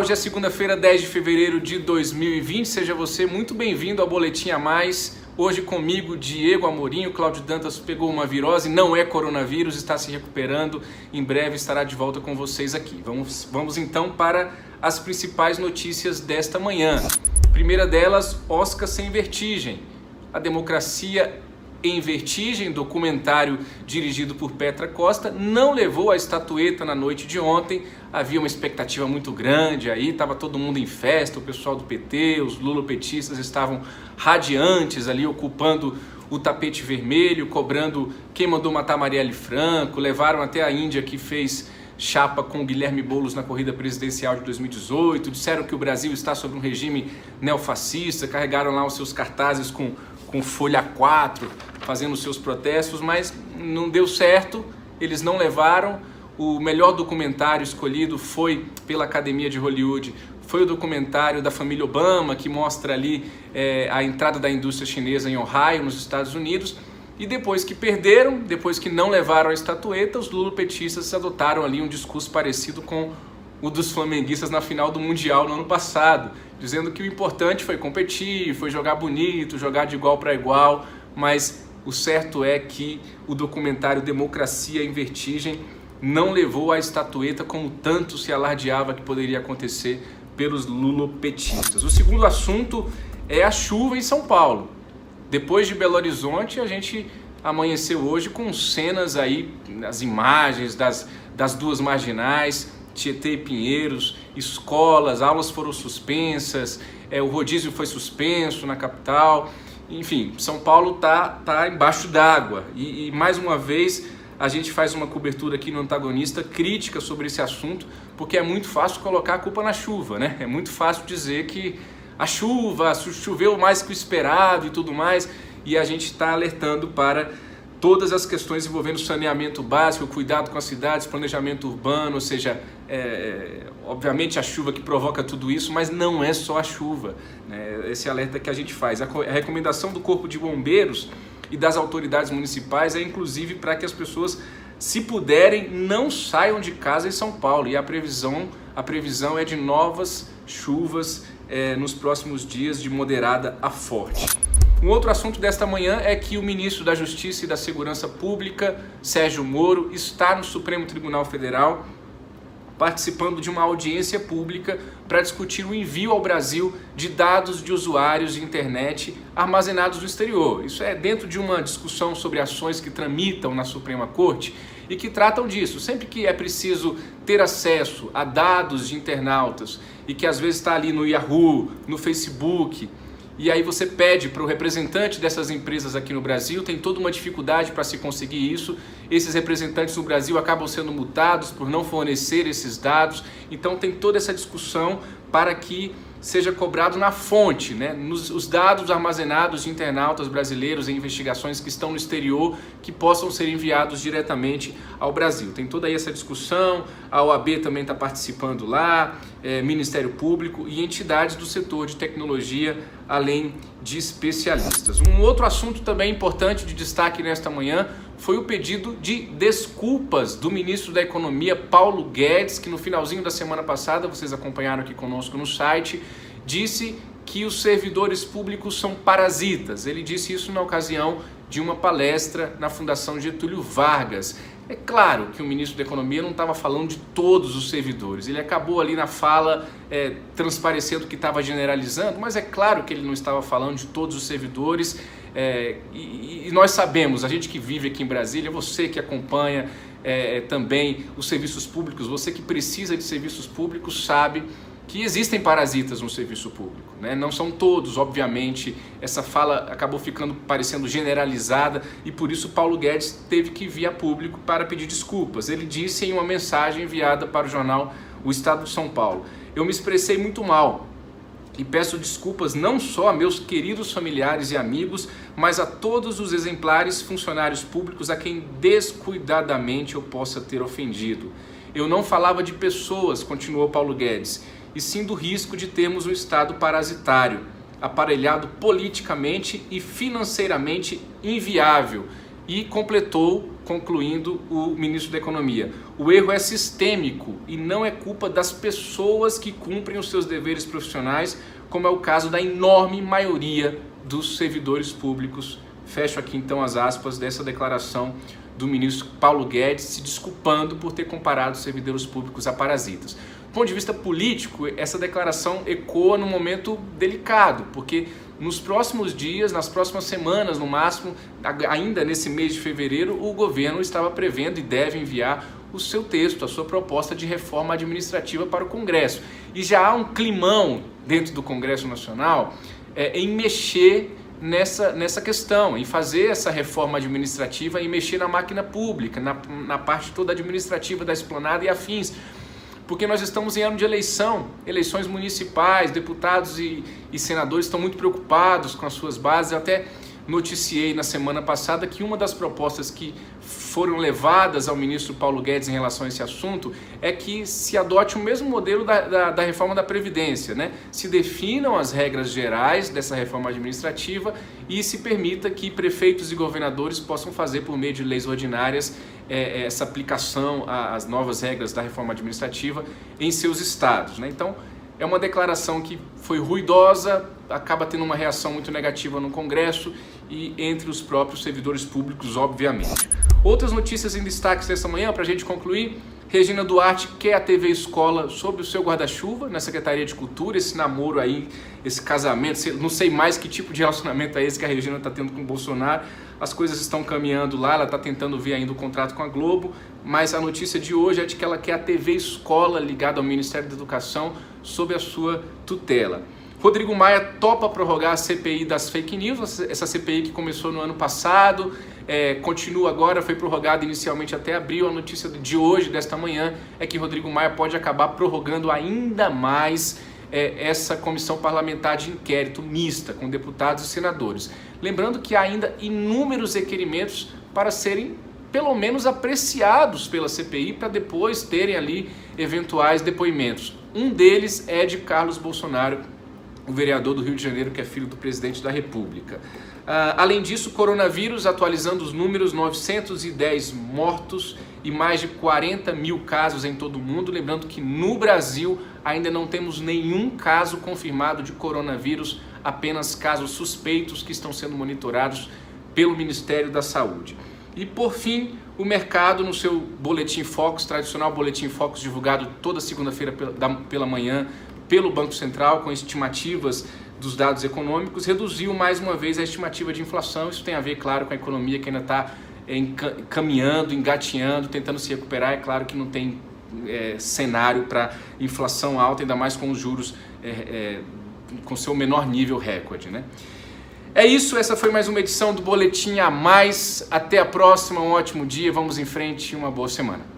Hoje é segunda-feira, 10 de fevereiro de 2020. Seja você muito bem-vindo ao Boletim a Mais. Hoje comigo, Diego Amorim. O Cláudio Dantas pegou uma virose, não é coronavírus, está se recuperando. Em breve estará de volta com vocês aqui. Vamos então para as principais notícias desta manhã. Primeira delas, Oscar sem vertigem. A democracia em vertigem, documentário dirigido por Petra Costa, não levou a estatueta na noite de ontem. Havia uma expectativa muito grande aí, estava todo mundo em festa, o pessoal do PT, os lulopetistas estavam radiantes ali, ocupando o tapete vermelho, cobrando quem mandou matar Marielle Franco, levaram até a Índia que fez chapa com Guilherme Boulos na corrida presidencial de 2018, disseram que o Brasil está sob um regime neofascista, carregaram lá os seus cartazes com folha 4, fazendo seus protestos, mas não deu certo, eles não levaram. O melhor documentário escolhido foi pela Academia de Hollywood, foi o documentário da família Obama, que mostra ali a entrada da indústria chinesa em Ohio, nos Estados Unidos. E depois que perderam, depois que não levaram a estatueta, os lulopetistas adotaram ali um discurso parecido com o dos flamenguistas na final do Mundial no ano passado, dizendo que o importante foi competir, foi jogar bonito, jogar de igual para igual, mas o certo é que o documentário Democracia em Vertigem não levou a estatueta como tanto se alardeava que poderia acontecer pelos lulopetistas. O segundo assunto é a chuva em São Paulo. Depois de Belo Horizonte, a gente amanheceu hoje com cenas aí, as imagens das duas marginais, Tietê e Pinheiros, escolas, aulas foram suspensas, o rodízio foi suspenso na capital, enfim, São Paulo tá embaixo d'água e mais uma vez a gente faz uma cobertura aqui no Antagonista crítica sobre esse assunto, porque é muito fácil colocar a culpa na chuva, né? É muito fácil dizer que a chuva choveu mais que o esperado e tudo mais, e a gente está alertando para todas as questões envolvendo saneamento básico, cuidado com as cidades, planejamento urbano, ou seja, obviamente a chuva que provoca tudo isso, mas não é só a chuva, né? Esse alerta que a gente faz. A recomendação do Corpo de Bombeiros e das autoridades municipais é inclusive para que as pessoas, se puderem, não saiam de casa em São Paulo, e a previsão é de novas chuvas nos próximos dias, de moderada a forte. Um outro assunto desta manhã é que o ministro da Justiça e da Segurança Pública, Sérgio Moro, está no Supremo Tribunal Federal participando de uma audiência pública para discutir o envio ao Brasil de dados de usuários de internet armazenados no exterior. Isso é dentro de uma discussão sobre ações que tramitam na Suprema Corte e que tratam disso. Sempre que é preciso ter acesso a dados de internautas e que às vezes está ali no Yahoo, no Facebook, e aí você pede para o representante dessas empresas aqui no Brasil, tem toda uma dificuldade para se conseguir isso. Esses representantes no Brasil acabam sendo multados por não fornecer esses dados. Então tem toda essa discussão para que seja cobrado na fonte, né? Os dados armazenados de internautas brasileiros em investigações que estão no exterior, que possam ser enviados diretamente ao Brasil. Tem toda aí essa discussão, a OAB também está participando lá, Ministério Público e entidades do setor de tecnologia, além de especialistas. Um outro assunto também importante de destaque nesta manhã foi o pedido de desculpas do ministro da Economia, Paulo Guedes, que no finalzinho da semana passada, vocês acompanharam aqui conosco no site, disse que os servidores públicos são parasitas. Ele disse isso na ocasião de uma palestra na Fundação Getúlio Vargas. É claro que o ministro da Economia não estava falando de todos os servidores. Ele acabou ali na fala transparecendo que estava generalizando, mas é claro que ele não estava falando de todos os servidores. E nós sabemos, a gente que vive aqui em Brasília, você que acompanha também os serviços públicos, você que precisa de serviços públicos, sabe que existem parasitas no serviço público, né? Não são todos, obviamente. Essa fala acabou ficando parecendo generalizada e por isso Paulo Guedes teve que vir a público para pedir desculpas. Ele disse em uma mensagem enviada para o jornal O Estado de São Paulo: "Eu me expressei muito mal e peço desculpas não só a meus queridos familiares e amigos, mas a todos os exemplares funcionários públicos a quem descuidadamente eu possa ter ofendido. Eu não falava de pessoas", continuou Paulo Guedes, "e sim do risco de termos um Estado parasitário, aparelhado politicamente e financeiramente inviável, e completou, concluindo, o ministro da Economia: o erro é sistêmico e não é culpa das pessoas que cumprem os seus deveres profissionais, como é o caso da enorme maioria dos servidores públicos. Fecho aqui então as aspas dessa declaração do ministro Paulo Guedes, se desculpando por ter comparado os servidores públicos a parasitas. Do ponto de vista político, essa declaração ecoa num momento delicado, porque nos próximos dias, nas próximas semanas, no máximo, ainda nesse mês de fevereiro, o governo estava prevendo e deve enviar o seu texto, a sua proposta de reforma administrativa para o Congresso. E já há um climão dentro do Congresso Nacional em mexer nessa questão, em fazer essa reforma administrativa e mexer na máquina pública, na parte toda administrativa da esplanada e afins. Porque nós estamos em ano de eleições municipais, deputados e senadores estão muito preocupados com as suas bases. Eu até noticiei na semana passada que uma das propostas que foram levadas ao ministro Paulo Guedes em relação a esse assunto é que se adote o mesmo modelo da reforma da Previdência, né? Se definam as regras gerais dessa reforma administrativa e se permita que prefeitos e governadores possam fazer, por meio de leis ordinárias, essa aplicação às novas regras da reforma administrativa em seus estados, né? Então, é uma declaração que foi ruidosa, acaba tendo uma reação muito negativa no Congresso e entre os próprios servidores públicos, obviamente. Outras notícias em destaque dessa manhã, para a gente concluir: Regina Duarte quer a TV Escola sob o seu guarda-chuva na Secretaria de Cultura. Esse namoro aí, esse casamento, não sei mais que tipo de relacionamento é esse que a Regina está tendo com o Bolsonaro. As coisas estão caminhando lá, ela está tentando ver ainda o contrato com a Globo, mas a notícia de hoje é de que ela quer a TV Escola ligada ao Ministério da Educação sob a sua tutela. Rodrigo Maia topa prorrogar a CPI das fake news, essa CPI que começou no ano passado, continua agora, foi prorrogada inicialmente até abril. A notícia de hoje, desta manhã, é que Rodrigo Maia pode acabar prorrogando ainda mais essa comissão parlamentar de inquérito mista, com deputados e senadores. Lembrando que há ainda inúmeros requerimentos para serem pelo menos apreciados pela CPI, para depois terem ali eventuais depoimentos. Um deles é de Carlos Bolsonaro, o vereador do Rio de Janeiro, que é filho do presidente da República. Além disso, coronavírus, atualizando os números: 910 mortos e mais de 40 mil casos em todo o mundo. Lembrando que no Brasil ainda não temos nenhum caso confirmado de coronavírus, apenas casos suspeitos que estão sendo monitorados pelo Ministério da Saúde. E por fim, o mercado, no seu Boletim Focus, tradicional Boletim Focus divulgado toda segunda-feira pela manhã pelo Banco Central, com estimativas dos dados econômicos, reduziu mais uma vez a estimativa de inflação. Isso tem a ver, claro, com a economia que ainda está caminhando, engatinhando, tentando se recuperar. É claro que não tem cenário para inflação alta, ainda mais com os juros com seu menor nível recorde, né? É isso, essa foi mais uma edição do Boletim a Mais. Até a próxima, um ótimo dia, vamos em frente, uma boa semana.